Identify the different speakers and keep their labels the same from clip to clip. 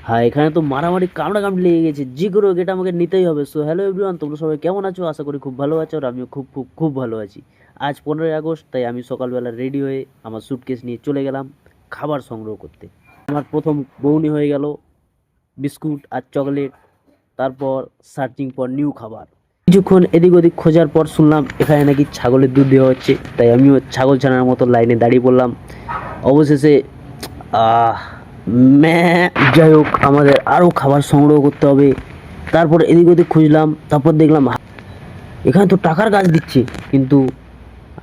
Speaker 1: হ্যাঁ, এখানে তো মারামারি কামড়াকামড়ি লেগে গেছে। যে করে হোক এটা আমাকে নিতেই হবে। সো হ্যালো এভরিওয়ান, তোমরা সবাই কেমন আছো? আশা করি খুব ভালো আছো আর আমিও খুব খুব খুব ভালো আছি। আজ 15ই আগস্ট, তাই আমি সকালবেলা রেডি হয়ে আমার স্যুটকেস নিয়ে চলে গেলাম খাবার সংগ্রহ করতে। আমার প্রথম বউনি হয়ে গেল বিস্কুট আর চকলেট, তারপর সার্চিং ফর নিউ খাবার। কিছুক্ষণ এদিক ওদিক খোঁজার পর শুনলাম এখানে নাকি ছাগলের দুধ দেওয়া হচ্ছে, তাই আমিও ছাগল ছানার মতো লাইনে দাঁড়িয়ে পড়লাম। অবশেষে আহ যাই হোক, আমাদের আরও খাবার সংগ্রহ করতে হবে। তারপর এদিক ওদিক খুঁজলাম, তারপর দেখলাম এখানে তো টাকার গাছ দিচ্ছে, কিন্তু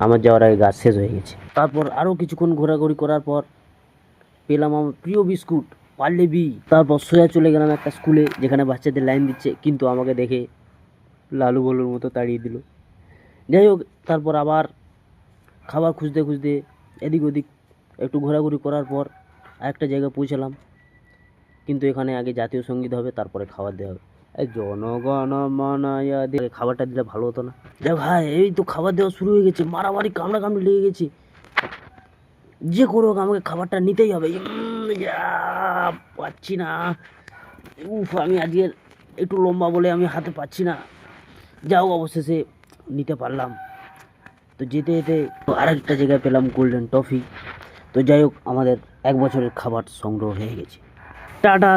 Speaker 1: আমার যাওয়ার আগে গাছ শেষ হয়ে গেছে। তারপর আরও কিছুক্ষণ ঘোরাঘুরি করার পর পেলাম আমার প্রিয় বিস্কুট পার্লে বি। তারপর সোজা চলে গেলাম একটা স্কুলে যেখানে বাচ্চাদের লাইন দিচ্ছে, কিন্তু আমাকে দেখে লালু বলুর মতো তাড়িয়ে দিল। যাই হোক, তারপর আবার খাবার খুঁজতে খুঁজতে এদিক ওদিক একটু ঘোরাঘুরি করার পর আরেকটা জায়গায় পৌঁছালাম, কিন্তু এখানে আগে জাতীয় সঙ্গীত হবে, তারপরে খাবার দেওয়া হবে। এই জনগণ মন দিয়ে খাবারটা দিলে ভালো হতো না? দেখ ভাই, এই তো খাবার দেওয়া শুরু হয়ে গেছে, মারামারি কামড়াকামড়ি লেগে গেছে। যে করে হোক আমাকে খাবারটা নিতেই হবে। পাচ্ছি না। আমি আজকে একটু লম্বা বলে আমি হাতে পাচ্ছি না। যাও, অবশেষে নিতে পারলাম। তো যেতে যেতে আরেকটা জায়গায় পেলাম গোল্ডেন টফি। তো যাই হোক, আমাদের 1 বছরের খাবার সংগ্রহ হয়ে গেছে। টাটা।